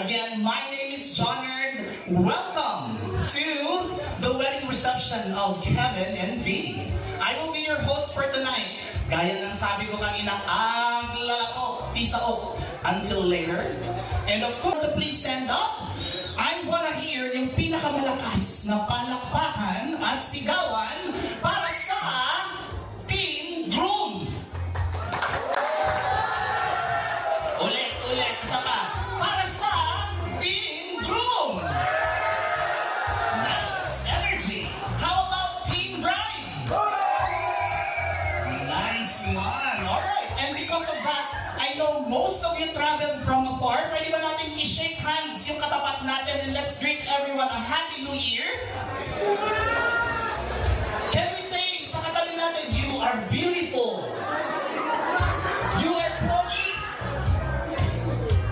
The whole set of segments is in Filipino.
Again, my name is Johnard. Welcome to the wedding reception of Kevin and V. I will be your host for tonight. Gaya ng sabi ko kanina, ang lalao, tisaok, until later. And of course, please stand up. I wanna hear yung pinakamalakas na palakpakan at sigawan para sa Team Groom. Ulit, isa pa. Para sa Team Groom. Nice energy. How about Team Bride? Nice one. Alright, and because of that, I know most of you traveled from afar. Pwede ba natin i-shake hands yung katapat natin and let's greet everyone a Happy New Year? Can we say sa katabi natin, you are beautiful. You are pogi.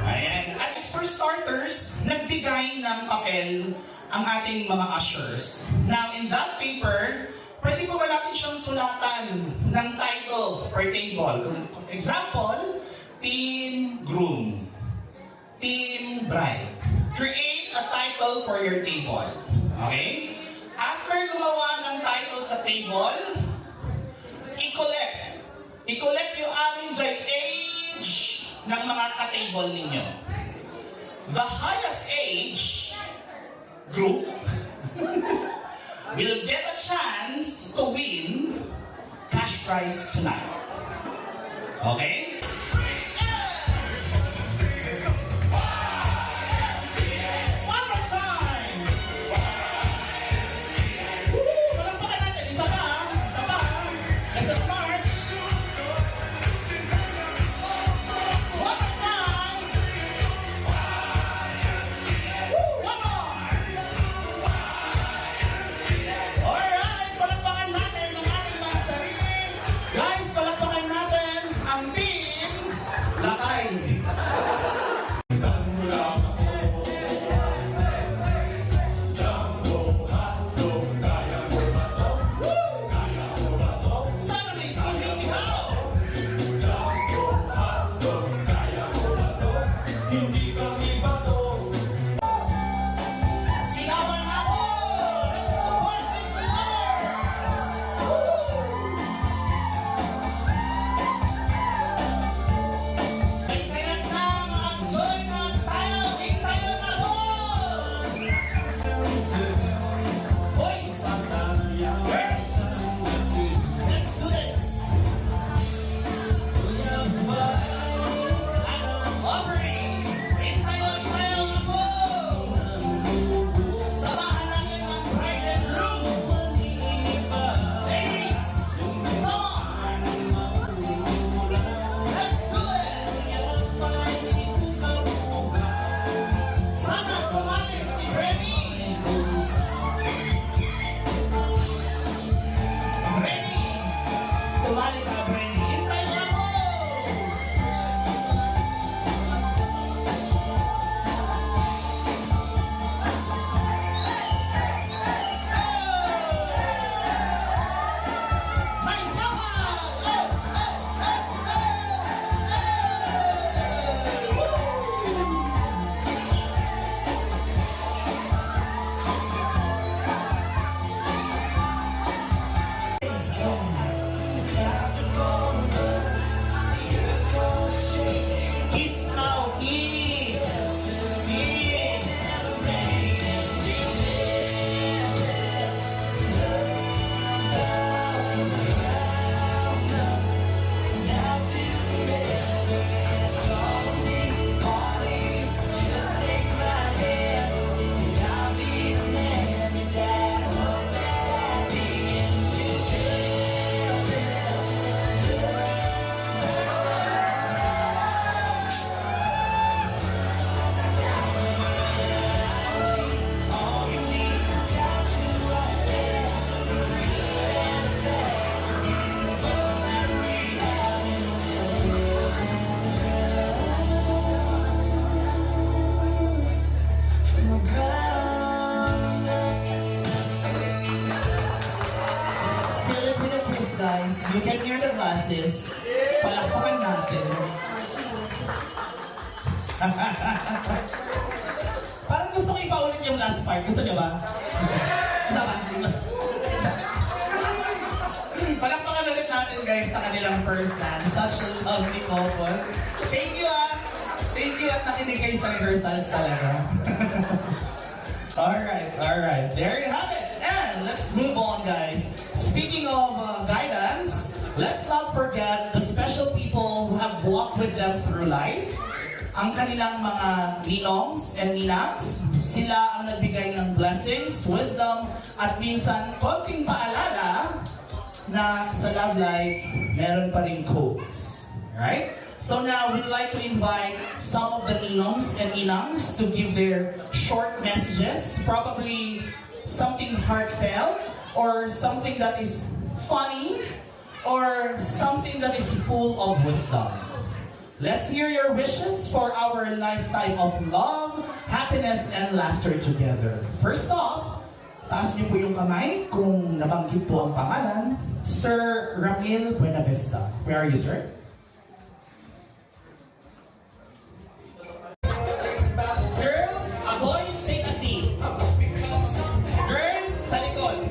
Ayan. At for starters, nagbigay ng papel ang ating mga ushers. Now, in that paper, pwede pa ba natin siyang sulatan ng title per table? Example, Team Groom, Team Bride. Create a title for your table. Okay? After gumawa ng title sa table, i-collect yung aming age ng mga ka-table ninyo. The highest age group will get a chance to win cash prize tonight. Okay? One more time! Palakpakan natin. Isa pa. Let's start. One more time! One more! Alright, palakpakan natin ang ating mga sarili. Guys, palakpakan natin ang Team Lakay. Sana may sumisigaw. Sigawan ako! Let's support this Ay, kaya na mag-join na tayo! Tayo na po! Boys! Girls! Let's do this! Aubrey! Tayo na po! Samahan natin ang bride and groom! Ladies! Come on! Let's do it! Sana sumali si Remy! Remy! Sumali ka, Remy! Hintay na po! May sama! Kiss now, kiss! Kiss! Filipino kiss, guys. You can hear the glasses. Palakpakan natin. ko ipaulit yung last part? Gusto niyo ba? Sama. Palakpakan ulit natin guys sa kanilang first dance. Such a lovely couple. Thank you Thank you at nakinig kayo sa rehearsals talaga. Alright. There you have it. And let's move on guys. Speaking of guidance, let's not forget the special people who have walked with them through life. Ang kanilang mga ninongs and ninangs, sila ang nagbigay ng blessings, wisdom, at minsan konting paalala na sa love life, meron pa rin codes. Right? So now, we'd like to invite some of the ninongs and ninangs to give their short messages, probably something heartfelt, or something that is funny, or something that is full of wisdom. Let's hear your wishes for our lifetime of love, happiness, and laughter together. First off, taas niyo po yung kamay kung nabanggit po ang pangalan, Sir Ramil Buenavista. Where are you, sir? Girls, boys, take a seat. Girls, sa likod.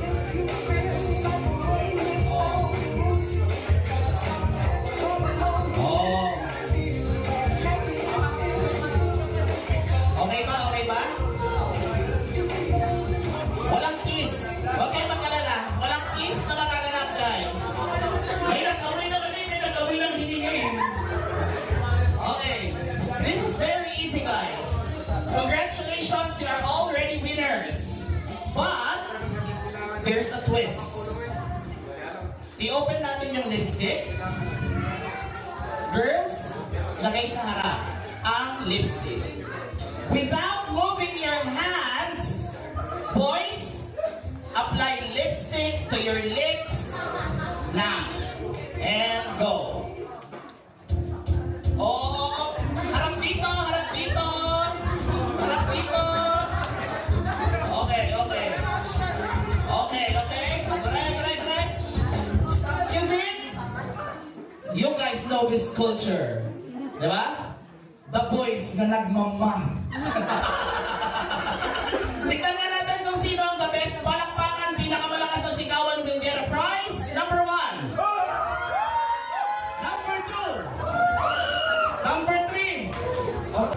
Okay ba? Walang kiss. Huwag kayo mag-alala. Walang kiss na magaganap, guys. May nagkawin na mali, may nagkawin ng hiningin. Okay. This is very easy, guys. Congratulations, you are already winners. But, there's a twist. I-open natin yung lipstick. Girls, lagay sa harap ang lipstick. Without moving your hands, boys, apply lipstick to your lips now. And go. Oh, harap dito, harap dito. Harap dito. Okay. Correct. Music. You guys know this culture. Diba? The boys na nagmama. Tignan nga natin kung sino ang the best. Palakpakan, pinakamalakas na sigawan will get a prize. Number 1. Number 2. Number 3. Oh.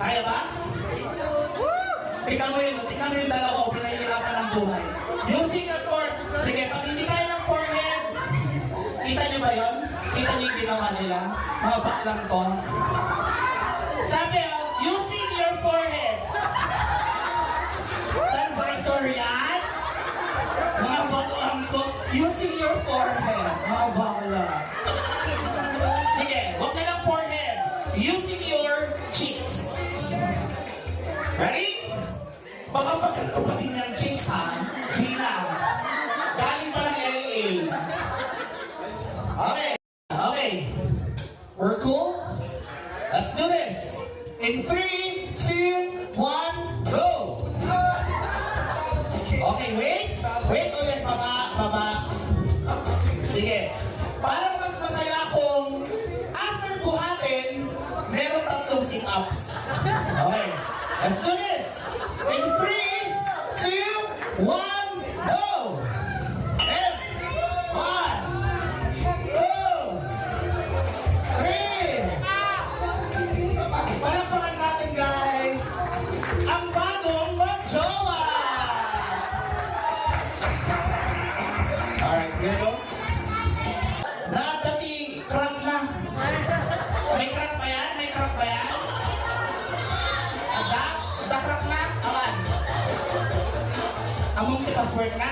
Kaya ba? Tingnan mo yung dalawa. Pinahihirapan ng buhay. Using your fork. Sige, pag hindi kayo ng forehead, kita niyo ba yun? Kita niyo yung ginawa nila? Mga baklang to. Sabi, using your forehead. San Visor yan? Mga baklang to. Using your forehead. Mga bakla. Sige, wag na lang forehead. Using your cheeks. Ready? Baka pagkatupatin ng cheeks, ha? Gina. Galing pa ng LA. Okay. We're cool? Let's do this. In 3, 2, 1, go! Okay, wait ulit, baba. Sige. Parang mas masaya kung after buhatin, meron 3 sit-ups. Okay, let's do this. In 3, 2, 1, go! And 1, 2, 3. Palakpakan natin, guys. Ang bagong mag-jowa. Alright, here we go. Dati, crack na. May crack ba yan? Crack na? Awan. Among password na?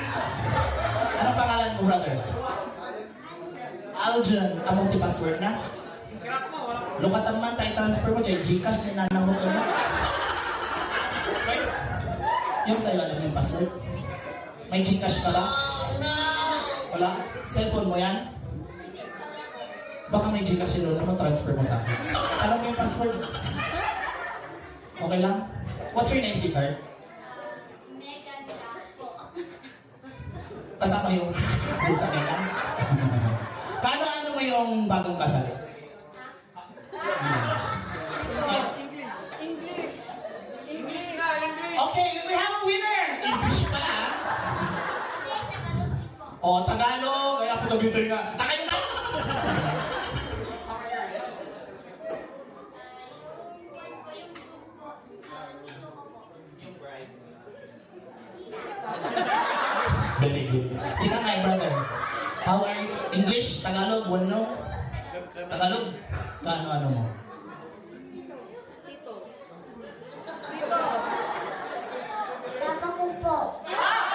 Anong pangalan mo, brother? Aljan. Among password na? Lukatan man tayo transfer mo, dyan Gcash ni nanang mo na. Yung sa'yo, alam yung password? May Gcash ka ba? Wala? Cellphone mo yan? Baka may Gcash yun, ano transfer mo sa akin? Alam mo yung password? Okay lang? What's your name, sweetheart? Megan po. Kasama yung good sa Megan? Paano mo yung bagong kasal? English. tutoy nga. Takayin na! Very good. Sino my brother? How are you? English? Tagalog? Wano? Tagalog? Ano mo? Papa ko po. Papa!